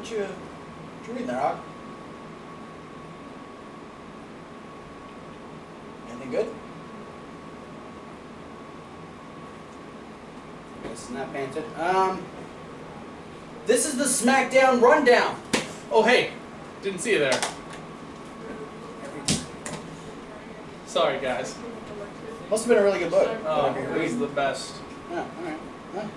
What you reading there, Hawk? Anything good? Guess not paying attention. This is the Smackdown rundown. Oh, hey. Didn't see you there. Sorry, guys. Must have been a really good book. Oh, it was the best. Yeah, alright. Well,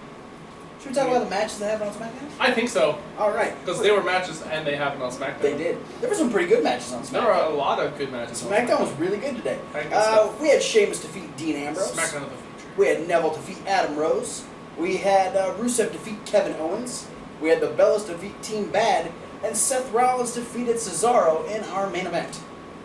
should we talk about the matches that happened on SmackDown? I think so. Alright. Because they were matches and they happened on SmackDown. They did. There were some pretty good matches on SmackDown. There were a lot of good matches on SmackDown was really good today. stuff. We had Sheamus defeat Dean Ambrose. SmackDown of the future. We had Neville defeat Adam Rose. We had Rusev defeat Kevin Owens. We had the Bellas defeat Team Bad. And Seth Rollins defeated Cesaro in our main event.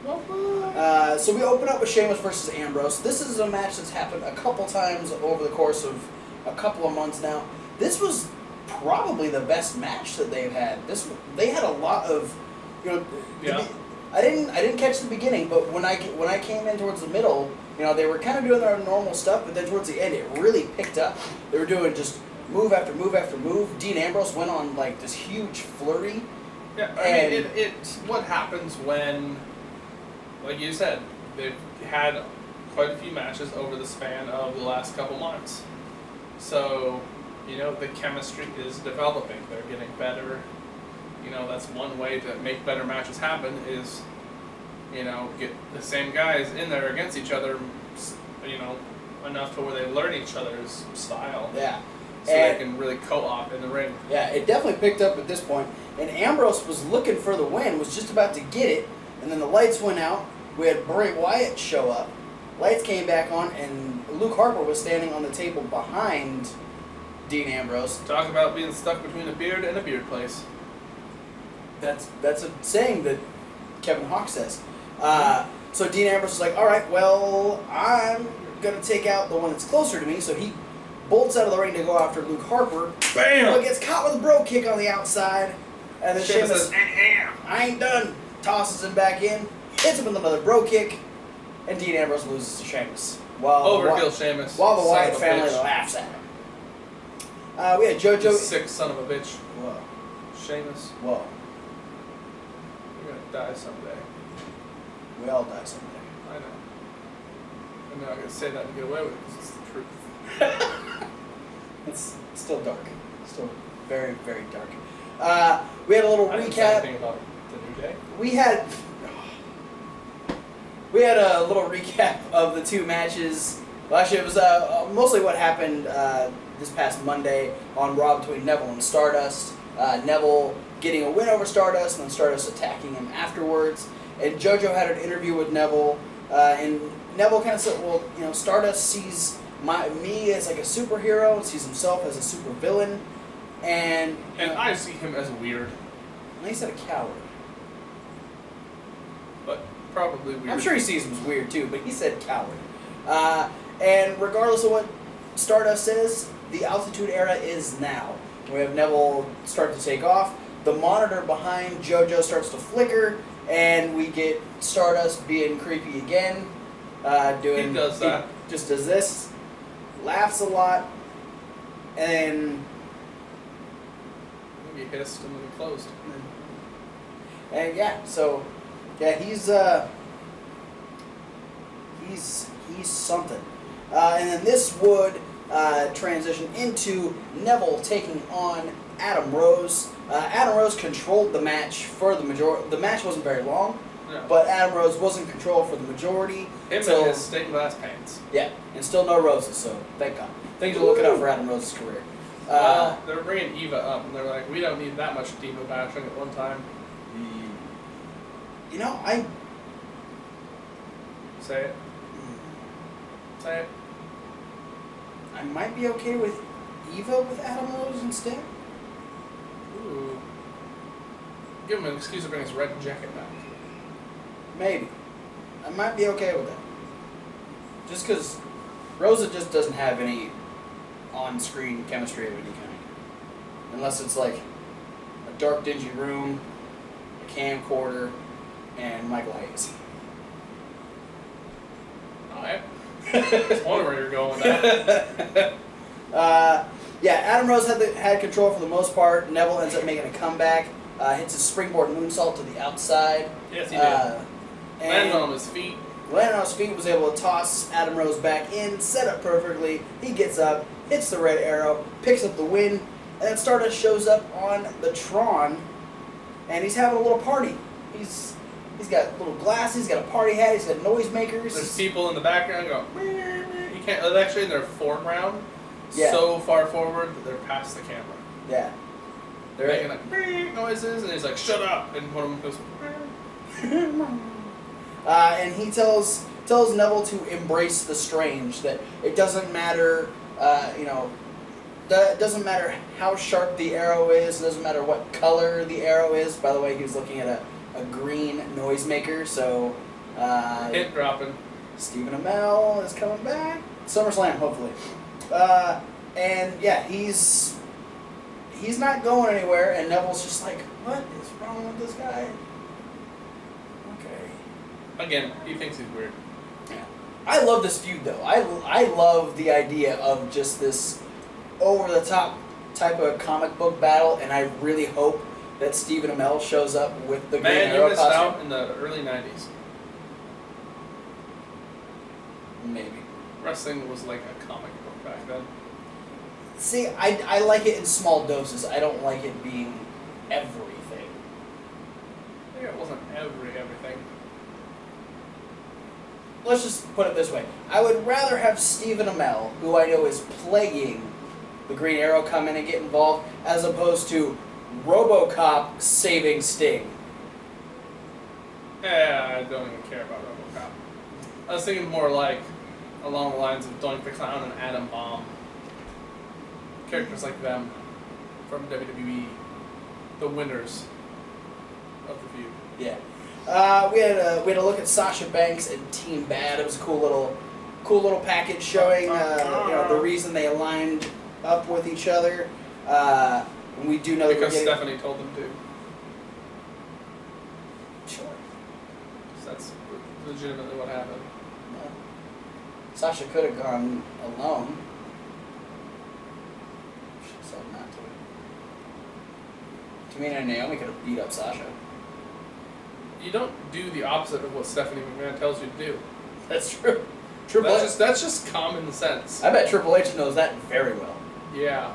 So we open up with Sheamus versus Ambrose. This is a match that's happened a couple times over the course of a couple of months now. This was probably the best match that they've had. They had a lot of, Yeah. I didn't catch the beginning, but when I came in towards the middle, they were kind of doing their normal stuff, but then towards the end it really picked up. They were doing just move after move after move. Dean Ambrose went on like this huge flurry. Yeah, I mean, it's what happens when, like you said, they've had quite a few matches over the span of the last couple months. So, the chemistry is developing. They're getting better. That's one way to make better matches happen is, get the same guys in there against each other, enough to where they learn each other's style. Yeah. So they can really co-op in the ring. Yeah, it definitely picked up at this point. And Ambrose was looking for the win, was just about to get it, and then the lights went out. We had Bray Wyatt show up. Lights came back on, and Luke Harper was standing on the table behind Dean Ambrose. Talk about being stuck between a beard and a beard place. That's a saying that Kevin Hawk says. So Dean Ambrose was like, all right, well, I'm going to take out the one that's closer to me. So he bolts out of the ring to go after Luke Harper. Bam! But gets caught with a bro kick on the outside. And then Sheamus says, I ain't done. Tosses him back in. Hits him with another bro kick. And Dean Ambrose loses to Sheamus. Overkill Sheamus. While the Wyatt son of a family bitch. laughs at him. We had JoJo. You sick son of a bitch. Whoa. Sheamus. Whoa. You're going to die someday. We all die someday. I know. I'm not going to say that and get away with it because it's the truth. It's still dark. Still very, very dark. We had a little I didn't say recap. anything about the New Day. We had a little recap of the two matches. Well, actually, it was mostly what happened this past Monday on Raw between Neville and Stardust. Neville getting a win over Stardust, and then Stardust attacking him afterwards. And JoJo had an interview with Neville, and Neville kind of said, well, Stardust sees me as like a superhero and sees himself as a super villain, and I see him as weird. he said a coward. But probably weird. I'm sure he sees him as weird too, but he said coward. And regardless of what Stardust says, the Altitude Era is now. We have Neville start to take off. The monitor behind JoJo starts to flicker, and we get Stardust being creepy again. He does that. He just does this, laughs a lot, and He hissed and then he closed. He's something. And then this would transition into Neville taking on Adam Rose. Adam Rose controlled the match for the majority. The match wasn't very long, but Adam Rose was in control for the majority. Him and his stained glass pants. Yeah, and still no roses, so thank God. Things are looking up for Adam Rose's career. Well, they're bringing Eva up, and they're like, we don't need that much Diva bashing at one time. I... Say it. Say it. I might be okay with Eva with Adam Rose instead. Ooh. Give him an excuse to bring his red jacket back. Maybe. I might be okay with that. Just because Rosa just doesn't have any on-screen chemistry of any kind. Unless it's like a dark, dingy room, a camcorder, and Michael Hayes. Alright. I was wondering where you're going with that. Yeah, Adam Rose had control for the most part. Neville ends up making a comeback. hits a springboard moonsault to the outside. Yes, he did. Landed on his feet. Landed on his feet, was able to toss Adam Rose back in, set up perfectly. He gets up, hits the red arrow, picks up the win, and then Stardust shows up on the Tron, and he's having a little party. He's got little glasses, he's got a party hat, he's got noisemakers. There's people in the background go, meh, meh. You can't, they're actually in their foreground, Yeah. so far forward that they're past the camera. Yeah. They're making like meh noises, and he's like, shut up, and one of them goes, meh. And he tells Neville to embrace the strange, that it doesn't matter, it doesn't matter how sharp the arrow is, it doesn't matter what color the arrow is. By the way, he was looking at a green noisemaker, so... Hit dropping. Stephen Amell is coming back. SummerSlam, hopefully. And yeah, he's not going anywhere, and Neville's just like, what is wrong with this guy? Okay. Again, he thinks he's weird. Yeah. I love this feud, though. I love the idea of just this over-the-top type of comic book battle, and I really hope that Stephen Amell shows up with the Green Man, Arrow you missed costume. out in the early 90s. Maybe. Wrestling was like a comic book back then. See, I like it in small doses. I don't like it being everything. I think it wasn't everything. Let's just put it this way. I would rather have Stephen Amell, who I know is plaguing the Green Arrow, come in and get involved, as opposed to RoboCop saving Sting. Yeah, I don't even care about RoboCop. I was thinking more like along the lines of Doink the Clown and Adam Bomb. Characters like them from WWE, the winners of the feud. Yeah. We had a look at Sasha Banks and Team Bad. It was a cool little package showing the reason they aligned up with each other. And we do know because that Stephanie told them to. Sure. So that's legitimately what happened. No. Sasha could have gone alone. She decided not to. Tamina and Naomi could have beat up Sasha. You don't do the opposite of what Stephanie McMahon tells you to do. That's true. That's just common sense. I bet Triple H knows that very well. Yeah.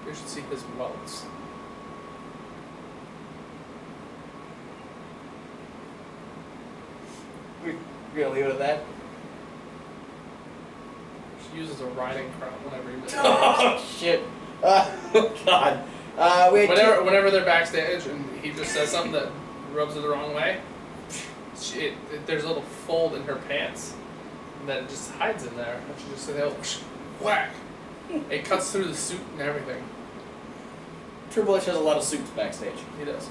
You should see his welts. We're gonna leave it at that. She uses a riding crop whenever he moves. Oh shit! God. Whenever they're backstage and he just says something that rubs her the wrong way, there's a little fold in her pants that it just hides in there, and she just says, whack! It cuts through the suit and everything. Triple H has a lot of suits backstage. He does.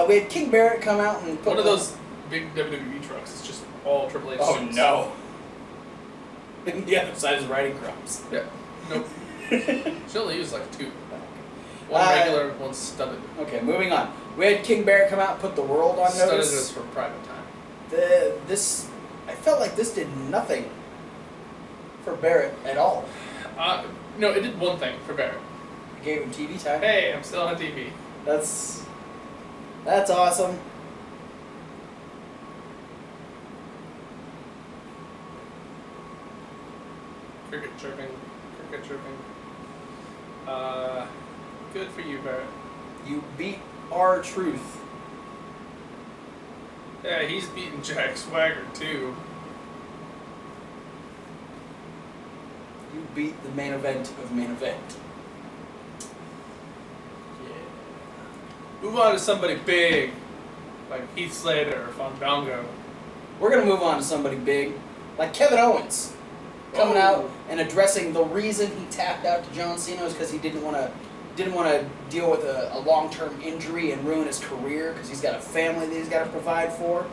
We had King Barrett come out and put One of those big WWE trucks is just all Triple H Oh suits. no! And the other side is riding crops. Yeah. Nope. She only used like two. One regular, one studded. Okay, moving on. We had King Barrett come out and put the world on Studded notice. is for private time. I felt like this did nothing for Barrett at all. No, it did one thing for Barrett. It gave him TV time. Hey, I'm still on TV. That's awesome. Cricket chirping. Good for you, Barrett. You beat R-Truth. Yeah, he's beating Jack Swagger too. You beat the main event of main event. Yeah. Move on to somebody big, like Heath Slater or Fandango. We're gonna move on to somebody big, like Kevin Owens, coming out and addressing the reason he tapped out to John Cena was because he didn't want to deal with a long-term injury and ruin his career because he's got a family that he's got to provide for.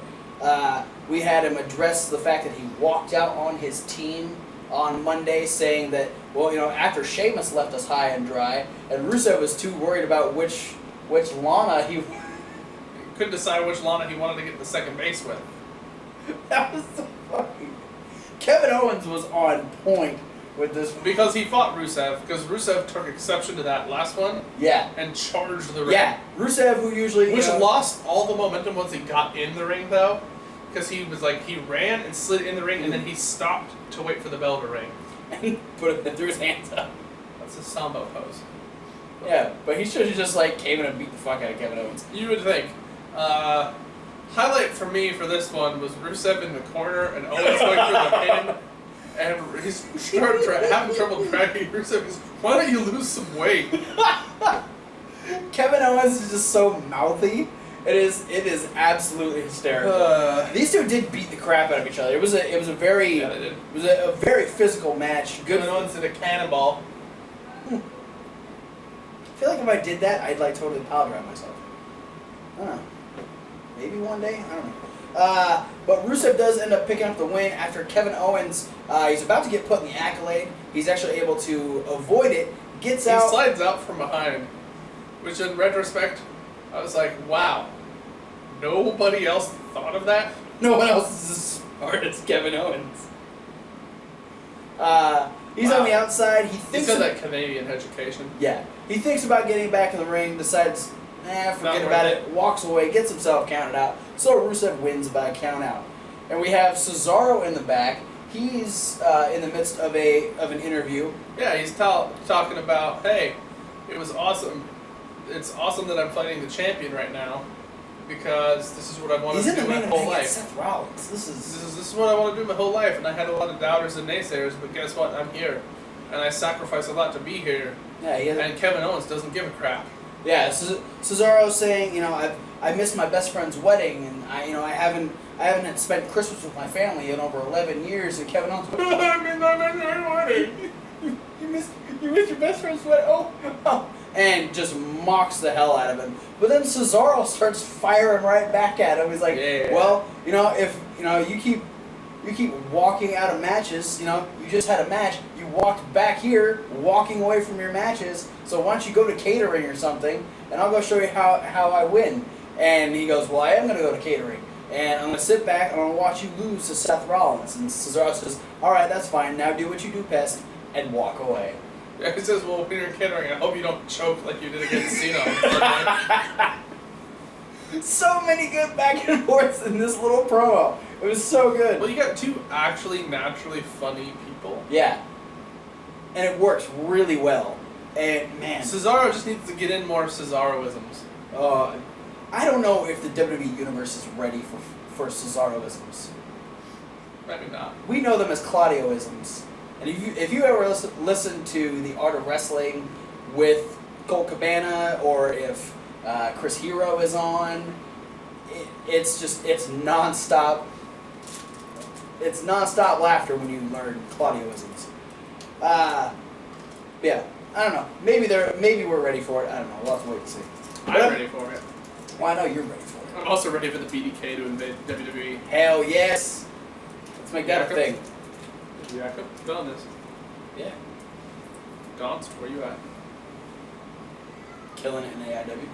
We had him address the fact that he walked out on his team on Monday saying that, after Sheamus left us high and dry, and Rusev was too worried about which Lana he couldn't decide which Lana he wanted to get the second base with. That was so funny. Kevin Owens was on point with this. Because he fought Rusev, because Rusev took exception to that last one. Yeah. And charged the ring. Yeah, Rusev, who usually lost all the momentum once he got in the ring, though, because he was like he ran and slid in the ring, and then he stopped to wait for the bell to ring. And threw his hands up. That's a Sambo pose. Yeah, but he should have just like came in and beat the fuck out of Kevin Owens. You would think. Highlight for me for this one was Rusev in the corner and Owens going through the pin, and he's having trouble dragging Rusev. He's, why don't you lose some weight? Kevin Owens is just so mouthy. It is absolutely hysterical. These two did beat the crap out of each other. It was a very physical match. Kevin Owens did a cannonball. I feel like if I did that, I'd like totally power drive myself. I don't know. Maybe one day. I don't know. But Rusev does end up picking up the win after Kevin Owens. He's about to get put in the accolade. He's actually able to avoid it. He slides out from behind, which in retrospect, I was like, wow. Nobody else thought of that? No one else is as smart as Kevin Owens. He's on the outside. He's got that Canadian education. Yeah. He thinks about getting back in the ring, decides, forget about it, walks away, gets himself counted out. So Rusev wins by a count out. And we have Cesaro in the back. He's in the midst of an interview. Yeah, he's talking about, hey, it was awesome. It's awesome that I'm fighting the champion right now because this is what I wanted to do my whole life. Seth Rollins. This is what I want to do my whole life, and I had a lot of doubters and naysayers, but guess what? I'm here, and I sacrificed a lot to be here. Yeah, and Kevin Owens doesn't give a crap. Yeah, Cesaro's saying, I missed my best friend's wedding, and I haven't spent Christmas with my family in over 11 years, and Kevin Owens, I missed my best friend's wedding. You missed your best friend's wedding. Oh. And just mocks the hell out of him. But then Cesaro starts firing right back at him. He's like, well, if you keep walking out of matches, you just had a match, you walked back here, walking away from your matches, so why don't you go to catering or something, and I'll go show you how I win. And he goes, well, I am going to go to catering, and I'm going to sit back and I'm going to watch you lose to Seth Rollins. And Cesaro says, all right, that's fine, now do what you do best, and walk away. Yeah, he says, well, when you're catering, I hope you don't choke like you did against Cena. So many good back and forths in this little promo. It was so good. Well, you got two actually naturally funny people. Yeah. And it works really well. And, man. Cesaro just needs to get in more Cesaroisms. I don't know if the WWE Universe is ready for Cesaroisms. Maybe not. We know them as Claudioisms. And if you ever listen to The Art of Wrestling with Colt Cabana, or if Chris Hero is on, it's nonstop. It's nonstop laughter when you learn Claudioisms. Yeah, I don't know. Maybe we're ready for it. I don't know. We'll have to wait and see. I'm ready for it. Well, I know you're ready for it. I'm also ready for the BDK to invade WWE. Hell yes. Let's make that a thing. Yeah, done this. Yeah. Gauntz, where you at? Killing it in AIW.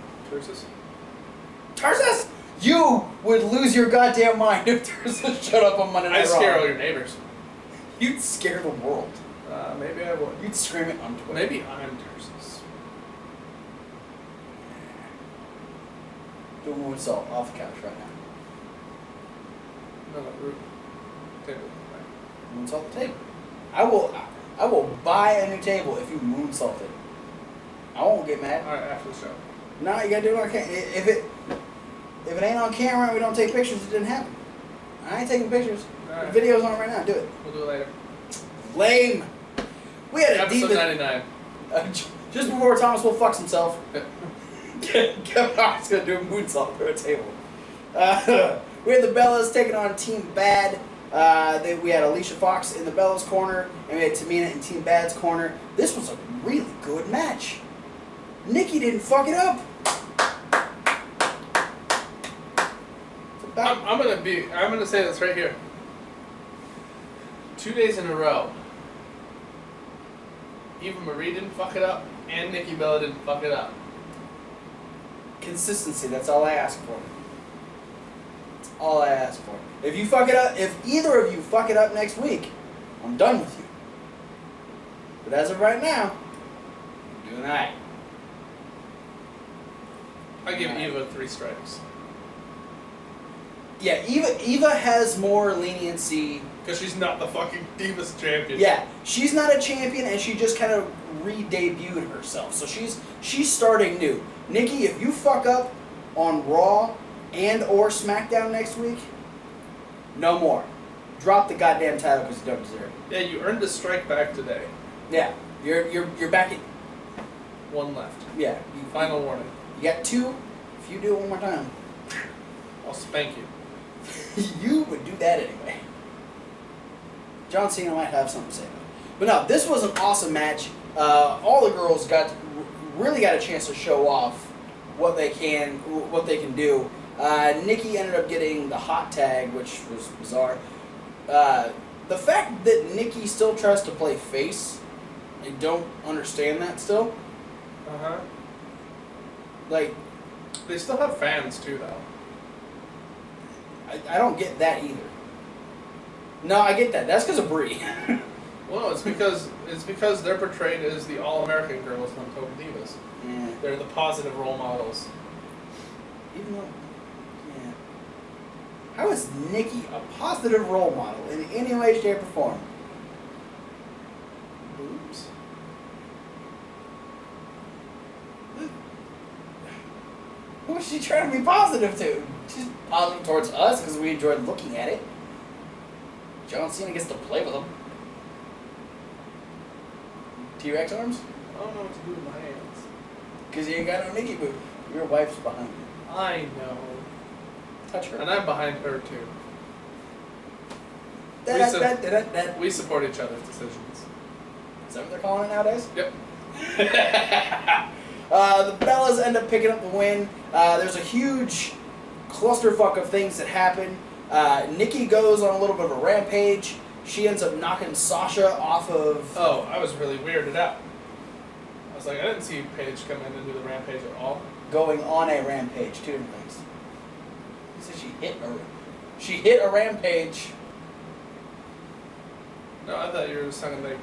Tarsus? You would lose your goddamn mind if Tarsus showed up on Monday Night Raw. I'd scare all your neighbors. You'd scare the world. Maybe I would. You'd scream it on Twitter. Maybe I'm Tarsus. Do a moonsault off the couch right now. No, root. Table. Moonsault the table. I will buy a new table if you moonsault it. I won't get mad. Alright, after the show. No, you gotta do it on camera. If it ain't on camera and we don't take pictures, it didn't happen. I ain't taking pictures. Right. The video's on right now. Do it. We'll do it later. Lame. We had a Episode 99. Just before Thomas Wolfe fucks himself. Kevin Owens gonna do a moonsault through a table. We had the Bellas taking on Team Bad. We had Alicia Fox in the Bellas corner, and we had Tamina in Team Bad's corner. This was a really good match. Nikki didn't fuck it up. I'm gonna say this right here. 2 days in a row, Eva Marie didn't fuck it up, and Nikki Bella didn't fuck it up. Consistency, that's all I ask for. That's all I ask for. If you fuck it up, if either of you fuck it up next week, I'm done with you. But as of right now, we're doing alright. I give Eva 3 strikes. Yeah, Eva has more leniency. Because she's not the fucking Divas champion. Yeah, she's not a champion, and she just kind of re-debuted herself. So she's starting new. Nikki, if you fuck up on Raw and or SmackDown next week, no more. Drop the goddamn title because you don't deserve it. Yeah, you earned a strike back today. Yeah, you're back in. 1 left. Yeah. Final warning. You got 2. If you do it one more time, I'll spank you. you would do that anyway. John Cena might have something to say about it. But no, this was an awesome match. All the girls really got a chance to show off what they can do. Nikki ended up getting the hot tag, which was bizarre. The fact that Nikki still tries to play face, I don't understand that still. Uh-huh. Like, they still have fans too, though. I don't get that either. No, I get that. That's because of Brie. Well, it's because they're portrayed as the all-American girls on Total Divas. Yeah. They're the positive role models. Even though, yeah. How is Nikki a positive role model in any way, shape, or form? Boobs. Who is she trying to be positive to? She's positive towards us because we enjoyed looking at it. John Cena gets to play with them. T-Rex arms? I don't know what to do with my hands. Because you ain't got no Nikki boob. Your wife's behind you. I know. Touch her. And I'm behind her too. We support each other's decisions. Is that what they're calling it nowadays? Yep. The Bellas end up picking up the win. There's a huge clusterfuck of things that happen. Nikki goes on a little bit of a rampage. She ends up knocking Sasha off of... Oh, I was really weirded out. I was like, I didn't see Paige come in and do the rampage at all. Going on a rampage, 2 different things. He said she hit a rampage. No, I thought you were just talking like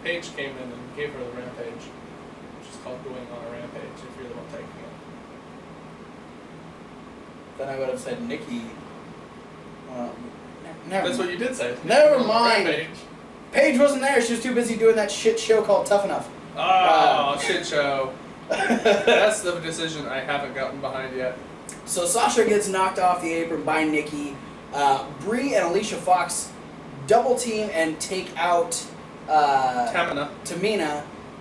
Paige came in and gave her the rampage, which is called going on a rampage if you're the one taking it. Then I would have said Nikki. Never That's what you did say. Never mind. Rampage. Paige wasn't there. She was too busy doing that shit show called Tough Enough. Oh, shit show. That's the decision I haven't gotten behind yet. So Sasha gets knocked off the apron by Nikki. Brie and Alicia Fox double team and take out Tamina.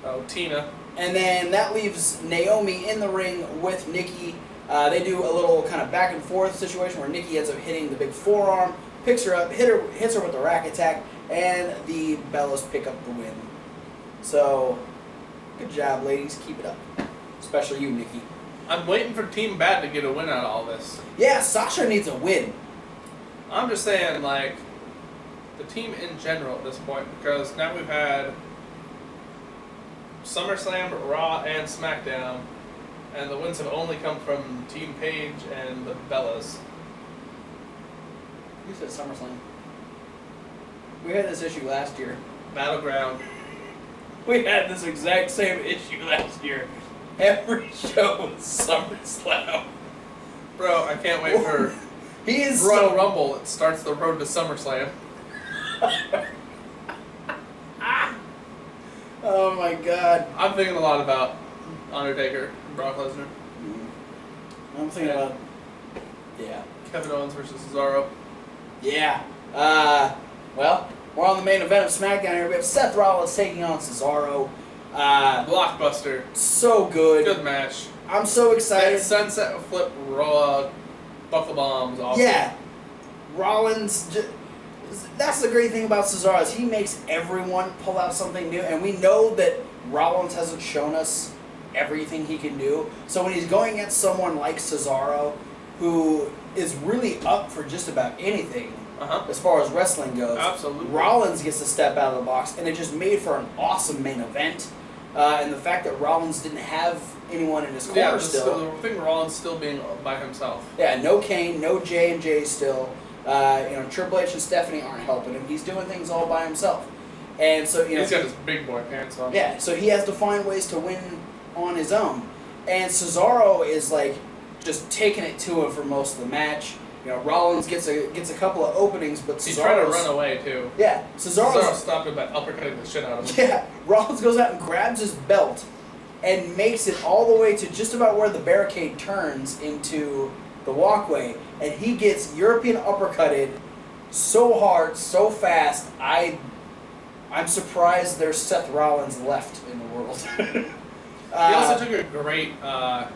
Oh, Tina. And then that leaves Naomi in the ring with Nikki. They do a little kind of back and forth situation where Nikki ends up hitting the big forearm, picks her up, hits her with the rack attack, and the Bellas pick up the win. So, good job, ladies. Keep it up. Especially you, Nikki. I'm waiting for Team Bad to get a win out of all this. Yeah, Sasha needs a win. I'm just saying, like, the team in general at this point, because now we've had SummerSlam, Raw, and SmackDown, and the wins have only come from Team Paige and the Bellas. You said SummerSlam. We had this issue last year. Battleground. We had this exact same issue last year. Every show was SummerSlam. Bro, I can't wait for he is Royal Rumble. It starts the road to SummerSlam. Oh my god. I'm thinking a lot about Undertaker and Brock Lesnar. I'm thinking about... Yeah. Kevin Owens versus Cesaro. Yeah. Well, we're on the main event of SmackDown here. We have Seth Rollins taking on Cesaro. Blockbuster. So good. Good match. I'm so excited. That sunset flip, raw, buckle bombs. Awesome. Yeah. Rollins... That's the great thing about Cesaro is he makes everyone pull out something new, and we know that Rollins hasn't shown us everything he can do. So when he's going against someone like Cesaro, who is really up for just about anything as far as wrestling goes, absolutely, Rollins gets to step out of the box, and it just made for an awesome main event. And the fact that Rollins didn't have anyone in his corner still. The thing Rollins still being by himself. Yeah, no Kane, no J&J still. Triple H and Stephanie aren't helping him. He's doing things all by himself. And so, he's got his big boy pants on. Yeah, so he has to find ways to win on his own. And Cesaro is like just taking it to him for most of the match. You know, Rollins gets a couple of openings, but He's trying to run away too. Yeah, Cesaro stopped him by uppercutting the shit out of him. Yeah, Rollins goes out and grabs his belt and makes it all the way to just about where the barricade turns into the walkway, and he gets European uppercutted so hard, so fast. I'm surprised there's Seth Rollins left in the world. He also took a great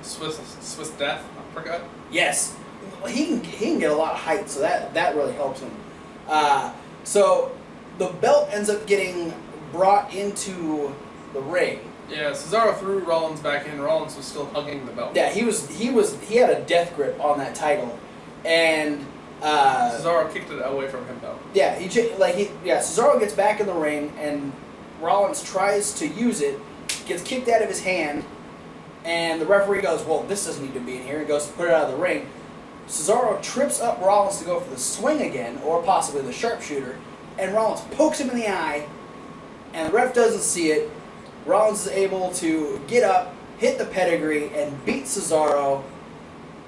Swiss Death uppercut. Yes, he can get a lot of height, so that really helps him. So the belt ends up getting brought into the ring. Yeah, Cesaro threw Rollins back in. Rollins was still hugging the belt. Yeah, he had a death grip on that title, and Cesaro kicked it away from him though. Yeah, Cesaro gets back in the ring, and Rollins tries to use it, gets kicked out of his hand, and the referee goes, "Well, this doesn't need to be in here," and goes to put it out of the ring. Cesaro trips up Rollins to go for the swing again, or possibly the sharpshooter, and Rollins pokes him in the eye, and the ref doesn't see it. Rollins is able to get up, hit the pedigree, and beat Cesaro.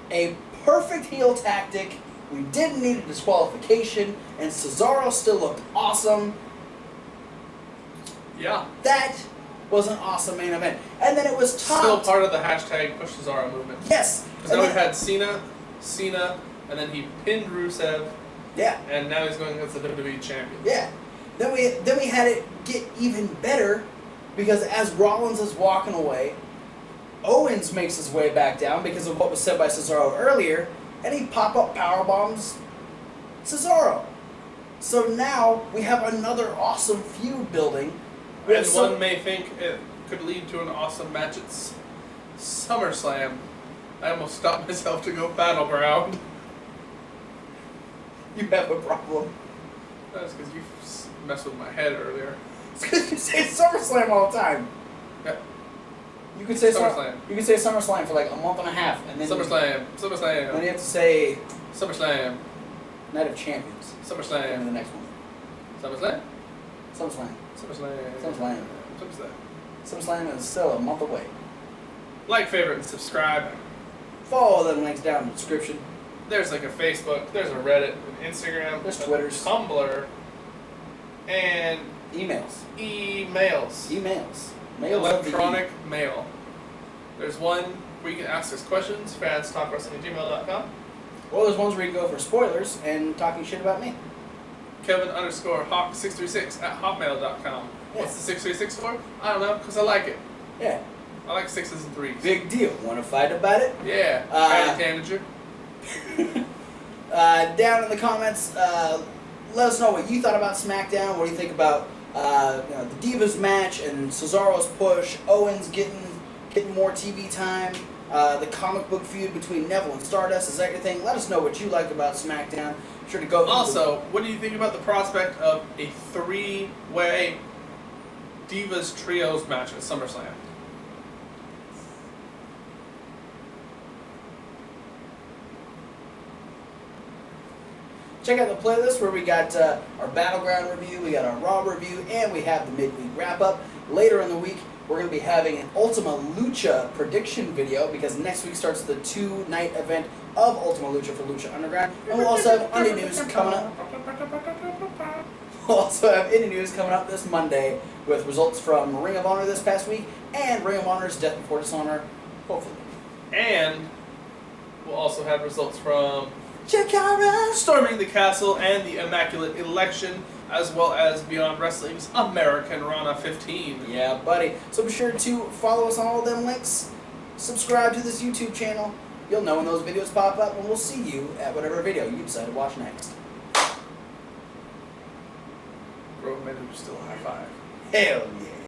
A perfect heel tactic. We didn't need a disqualification, and Cesaro still looked awesome. Yeah. That was an awesome main event. And then it was topped. Still part of the hashtag Push Cesaro movement. Yes. Because now we had Cena, and then he pinned Rusev. Yeah. And now he's going against the WWE Champion. Yeah. Then we had it get even better, because as Rollins is walking away, Owens makes his way back down because of what was said by Cesaro earlier, and he pop-up powerbombs Cesaro. So now we have another awesome feud building. And one may think it could lead to an awesome match at SummerSlam. I almost stopped myself to go Battleground. You have a problem. That's because you messed with my head earlier. It's because you say SummerSlam all the time. Yeah. You could say SummerSlam. You could say SummerSlam for like a month and a half, and then SummerSlam. Then you have to say SummerSlam. Night of Champions. SummerSlam. And the next one. SummerSlam. SummerSlam. SummerSlam. SummerSlam is still a month away. Like, favorite, and subscribe. Follow them links down in the description. There's like a Facebook, there's a Reddit, an Instagram, there's Twitters, Tumblr, and emails. Electronic mail. There's one where you can ask us questions, fanstalkwrestling@gmail.com. Well, there's ones where you can go for spoilers and talking shit about me. Kevin_Hawk636@hotmail.com. Yeah. What's the 636 for? I don't know, because I like it. Yeah. I like 6s and 3s. Big deal. Want to fight about it? Yeah. Tanager. Down in the comments, let us know what you thought about SmackDown. What do you think about the Divas match and Cesaro's push? Owens getting more TV time. The comic book feud between Neville and Stardust. Is that your thing? Let us know what you like about SmackDown. Be sure to go. Also, what do you think about the prospect of a 3-way Divas Trios match at SummerSlam? Check out the playlist where we got our Battleground review, we got our Raw review, and we have the midweek wrap-up. Later in the week, we're going to be having an Ultima Lucha prediction video, because next week starts the 2-night event of Ultima Lucha for Lucha Underground. And we'll also have indie news coming up. We'll also have indie news coming up this Monday with results from Ring of Honor this past week and Ring of Honor's Death Before Dishonor, hopefully. And we'll also have results from Chikara Storming the Castle and the Immaculate Election, as well as Beyond Wrestling's American Rana 15. Yeah, buddy. So be sure to follow us on all of them links. Subscribe to this YouTube channel. You'll know when those videos pop up, and we'll see you at whatever video you decide to watch next. Bro, maybe still a high five. Hell yeah.